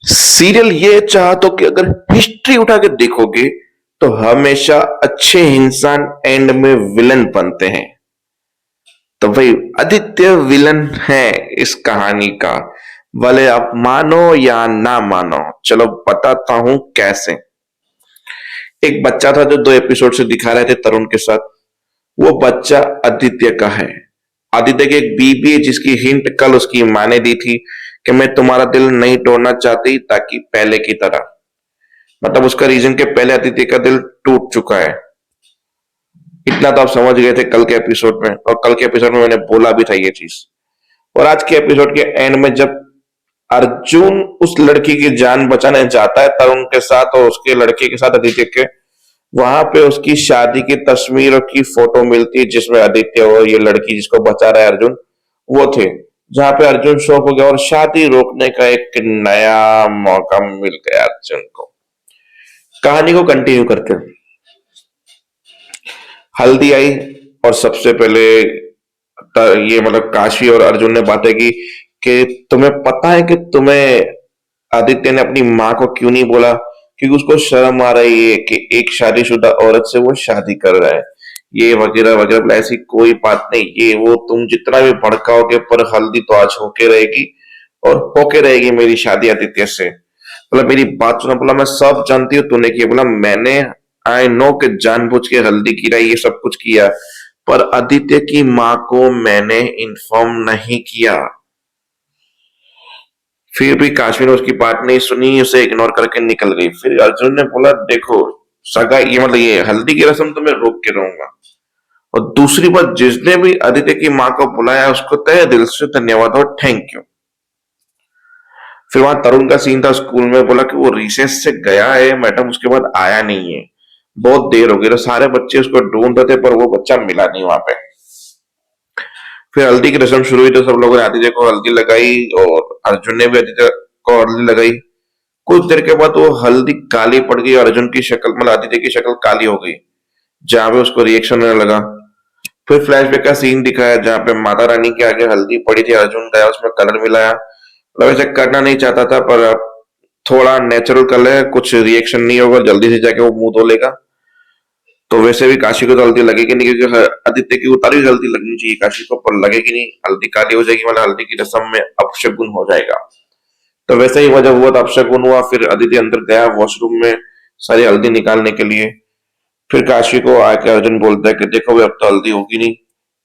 Serial ये चाहतो कि अगर हिस्ट्री उठा के देखोगे तो हमेशा अच्छे इंसान एंड में विलन बनते हैं। तो भाई आदित्य विलन है इस कहानी का। भले आप मानो या ना मानो, चलो बताता हूं कैसे। एक बच्चा था जो 2 एपिसोड से दिखा रहे थे तरुण के साथ। वो बच्चा आदित्य का है। आदित्य की एक बीबी है जिसकी हिंट कल उसकी माँ ने दी थी कि मैं तुम्हारा दिल नहीं तोड़ना चाहती ताकि पहले की तरह। मतलब उसका रीजन के पहले आदित्य का दिल टूट चुका है। इतना तो आप समझ गए थे कल के एपिसोड में, और कल के एपिसोड में मैंने बोला भी था ये चीज। और आज के एपिसोड के एंड में जब अर्जुन उस लड़की की जान बचाने जाता है तरुण के साथ और उसके लड़के के साथ आदित्य के, वहां पे उसकी शादी की तस्वीर की फोटो मिलती है जिसमें आदित्य और ये लड़की जिसको बचा रहा है अर्जुन वो थे। जहां पे अर्जुन शॉक हो गया और शादी रोकने का एक नया मौका मिल गया अर्जुन को। कहानी को कंटिन्यू करते हैं। हल्दी आई और सबसे पहले ये मतलब काशी और अर्जुन ने बातें की कि तुम्हें पता है कि तुम्हें आदित्य ने अपनी माँ को क्यों नहीं बोला, क्योंकि उसको शर्म आ रही है कि एक शादीशुदा औरत से वो शादी कर रहा है, ये वगैरह वगैरह। ऐसी कोई बात नहीं, ये वो तुम जितना भी भड़काओगे पर हल्दी तो आज होके रहेगी और होके रहेगी मेरी शादी आदित्य से। बोला मेरी बात सुनो, बोला मैं सब जानती हूँ तूने किया। बोला मैंने आई नो कि जानबूझ के हल्दी गिराई ये सब कुछ किया, पर आदित्य की माँ को मैंने इन्फॉर्म नहीं किया। फिर भी काश्मीर ने उसकी बात नहीं सुनी, उसे इग्नोर करके निकल गई। फिर अर्जुन ने बोला देखो सगा ये मतलब ये हल्दी की रस्म तो मैं रोक के रहूंगा, और दूसरी बात जिसने भी आदित्य की माँ को बुलाया उसको तहे दिल से धन्यवाद और थैंक यू। फिर वहां तरुण का सीन था स्कूल में। बोला कि वो रिसेस से गया है मैडम, उसके बाद आया नहीं है, बहुत देर हो गई। तो सारे बच्चे उसको ढूंढ रहे थे पर वो बच्चा मिला नहीं वहां पे। फिर हल्दी की रस्म शुरू हुई तो सब लोगों ने आदित्य को हल्दी लगाई और अर्जुन ने भी आदित्य को हल्दी लगाई। कुछ देर के बाद वो हल्दी काली पड़ गई और अर्जुन की शक्ल मतलब आदित्य की शक्ल काली हो गई, जहां पे उसको रिएक्शन होने लगा। फिर फ्लैशबैक का सीन दिखाया जहां पे माता रानी के आगे हल्दी पड़ी थी, अर्जुन गया उसमें कलर मिलाया। मतलब ऐसे करना नहीं चाहता था पर अब थोड़ा नेचुरल कलर है, कुछ रिएक्शन नहीं होगा, जल्दी से जाके वो मुंह धो लेगा। तो वैसे भी काशी को तो हल्दी लगेगी नहीं क्योंकि आदित्य की उतारी हुई हल्दी लगनी चाहिए काशी को, पर लगेगी नहीं, हल्दी काली हो जाएगी, मतलब हल्दी की रस्म में अपशगुन हो जाएगा। तो वैसे ही वजह हुआ तो अपशगुन हुआ। फिर आदित्य अंदर गया वॉशरूम में सारी हल्दी निकालने के लिए। फिर काशी को आके अर्जुन बोलता है कि देखो अब तो हल्दी होगी नहीं,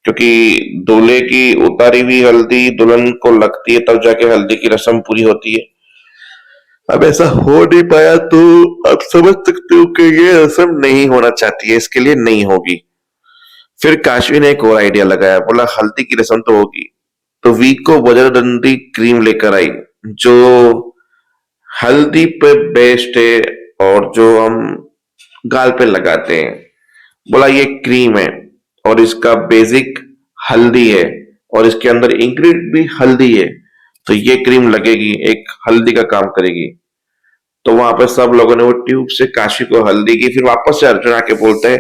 क्योंकि दूल्हे की उतारी हुई हल्दी दुल्हन को लगती है तब जाके हल्दी की रस्म पूरी होती है। अब ऐसा हो नहीं पाया तो आप समझ सकते हो कि ये रस्म नहीं होना चाहती है, इसके लिए नहीं होगी। फिर काशवी ने एक और आइडिया लगाया, बोला हल्दी की रस्म तो होगी तो वीक को वज्रदंडी क्रीम लेकर आई जो हल्दी पे बेस्ड है और जो हम गाल पे लगाते हैं। बोला ये क्रीम है और इसका बेसिक हल्दी है और इसके अंदर इंग्रेडिएंट भी हल्दी है, तो ये क्रीम लगेगी, एक हल्दी का काम करेगी। तो वहां पे सब लोगों ने वो ट्यूब से काशी को हल्दी की। फिर वापस से अर्जुन आके बोलते हैं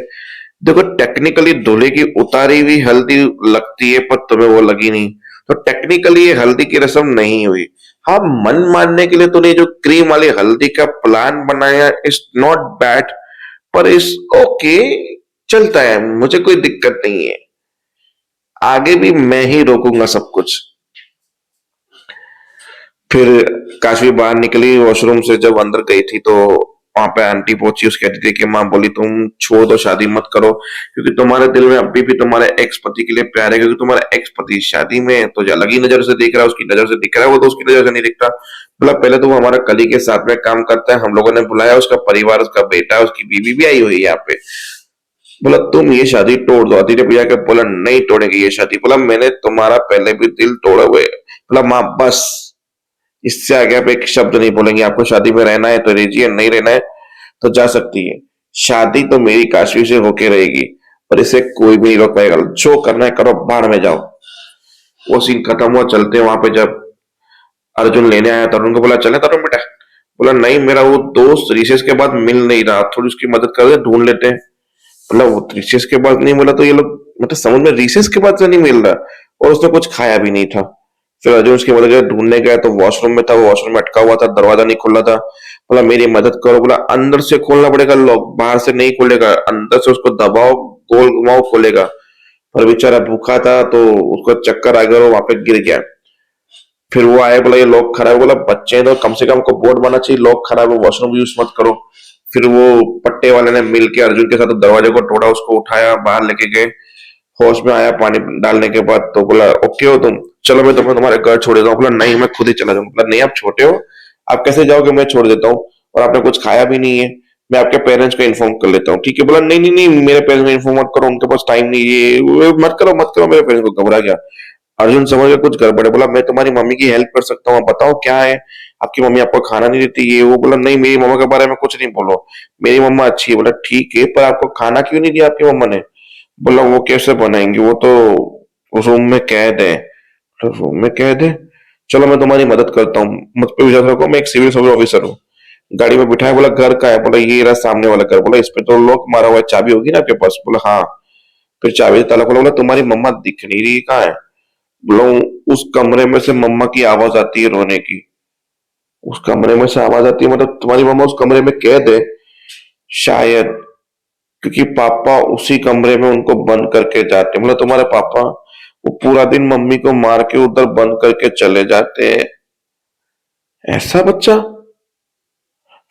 देखो टेक्निकली दूल्हे की उतारी हुई हल्दी लगती है पर तुम्हें वो लगी नहीं, तो टेक्निकली ये हल्दी की रस्म नहीं हुई। हाँ मन मानने के लिए तूने जो क्रीम वाली हल्दी का प्लान बनाया इज नॉट बैड, पर इस ओके चलता है, मुझे कोई दिक्कत नहीं है, आगे भी मैं ही रोकूंगा सब कुछ। फिर काशवी बाहर निकली वॉशरूम से, जब अंदर गई थी तो वहां पे आंटी पहुंची, उसकी कहती थी कि माँ बोली तुम छोड़ दो शादी मत करो क्योंकि तुम्हारे दिल में अभी भी तुम्हारे एक्स पति के लिए प्यार है, क्योंकि तुम्हारा एक्स पति शादी में है तो जो अलग ही नजर से देख रहा है, उसकी नजर से दिख रहा है, वो तो उसकी नजर से नहीं दिखता। मतलब पहले तो वो हमारा कली के साथ में काम करता है, हम लोगों ने बुलाया, उसका परिवार, उसका बेटा, उसकी बीवी भी आई हुई है यहाँ पे। बोला तुम ये शादी तोड़ दो। आदित्य भैया के बोला नहीं तोड़ेंगे ये शादी। बोला मैंने तुम्हारा पहले भी दिल तोड़ा हुए। बोला माँ बस, इससे आगे आप एक शब्द नहीं बोलेंगे, आपको शादी में रहना है तो रहिए, नहीं रहना है तो जा सकती है। शादी तो मेरी काशवी से होके रहेगी और इसे कोई भी नहीं रोक पाएगा, जो करना है करो, बाढ़ में जाओ। वो सीन खत्म हुआ। चलते वहां पे जब अर्जुन लेने आया तरुण को, बोला चले तरुण बेटा। बोला नहीं मेरा वो दोस्त रिसेस के बाद मिल नहीं रहा, थोड़ी उसकी मदद कर दे, ढूंढ लेते हैं। मतलब वो रिसेस के बाद नहीं मिला तो ये लोग मतलब समझ में रिसेस के बाद से नहीं मिल रहा, और उसने कुछ खाया भी नहीं था। फिर अर्जुन उसकी मदद के ढूंढने गया तो वॉशरूम में था, वो वॉशरूम में अटका हुआ था, दरवाजा नहीं खुल रहा था। बोला मेरी मदद करो, बोला अंदर से खोलना पड़ेगा लॉक, बाहर से नहीं खुलेगा, अंदर से उसको दबाओ, गोल घुमाओ खोलेगा। पर बेचारा भूखा था तो उसको चक्कर आ गया और वो वहां पे गिर गया। फिर वो आया, बोला ये लॉक खराब है, बोला बच्चे हैं तो कम से कम को बोर्ड बना चाहिए, लॉक खराब है वॉशरूम यूज मत करो। फिर वो पट्टे वाले ने मिलके अर्जुन के साथ दरवाजे को तोड़ा, उसको उठाया बाहर लेके गए। होश में आया पानी डालने के बाद तो बोला ओके हो तुम, चलो मैं तुम्हें तुम्हारे घर छोड़ देता हूँ। बोला नहीं मैं खुद ही चला जाऊंगा। बोला नहीं आप छोटे हो, आप कैसे जाओगे, मैं छोड़ देता हूँ, और आपने कुछ खाया भी नहीं है, मैं आपके पेरेंट्स को इन्फॉर्म कर लेता हूँ। ठीक है, बोला नहीं नहीं नहीं मेरे पेरेंट्स को इन्फॉर्म मत करो, उनके पास टाइम नहीं है, मत करो मेरे पेरेंट्स को। घबरा गया अर्जुन, समझ गया कुछ गड़बड़ है। बोला मैं तुम्हारी मम्मी की हेल्प कर सकता हूँ, आप बताओ क्या है, आपकी मम्मी आपको खाना नहीं देती ये वो। बोला नहीं मेरी मम्मा के बारे में कुछ नहीं बोलो, मेरी मम्मा अच्छी है। बोला ठीक है पर आपको खाना क्यों नहीं दिया आपकी मम्मा ने। बोला वो कैसे बनाएंगी, वो तो उस रूम में कैद है। तो रूम में कैद है, चलो मैं तुम्हारी मदद करता हूँ, मुझ पे विश्वास रखो, मैं एक सिविल सर्विस ऑफिसर हूँ। गाड़ी में बिठाया, बोला घर का है, बोला ये रहा सामने वाला घर। बोला इसमें तो लॉक मारा हुआ है, चाबी होगी ना आपके पास। बोला हाँ। फिर चाबी से ताला खोला। बोला तुम्हारी मम्मा दिख नहीं रही, कहाँ है। बोला उस कमरे में से मम्मा की आवाज आती है रोने की। उस कमरे में से आवाज आती है मतलब तुम्हारी मम्मा उस कमरे में कैद है शायद, क्योंकि पापा उसी कमरे में उनको बंद करके जाते हैं। मतलब तुम्हारे पापा वो पूरा दिन मम्मी को मार के उधर बंद करके चले जाते हैं। ऐसा बच्चा।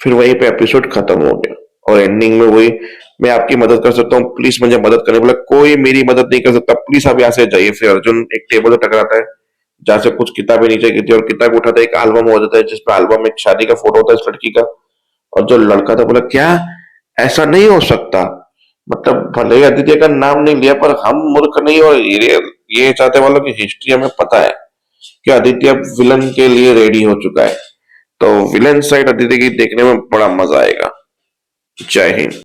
फिर वहीं पे एपिसोड खत्म हो गया और एंडिंग में वही, मैं आपकी मदद कर सकता हूँ प्लीज मुझे मदद करने। बोला कोई मेरी मदद नहीं कर सकता, प्लीज आप यहाँ से जाइए। फिर अर्जुन एक टेबल से टकराता है जहां से कुछ किताबें नीचे गिरती है और किताब उठाता है, एक एल्बम हो जाता है जिसमें एल्बम एक शादी का फोटो होता है इस लड़की का। और जो लड़का था बोला क्या, ऐसा नहीं हो सकता, मतलब भले ही आदित्य का नाम नहीं लिया पर हम मूर्ख नहीं, और ये चाहते वालों की हिस्ट्री हमें पता है कि आदित्य अब विलन के लिए रेडी हो चुका है। तो विलन साइड आदित्य की देखने में बड़ा मजा आएगा। जय हिंद।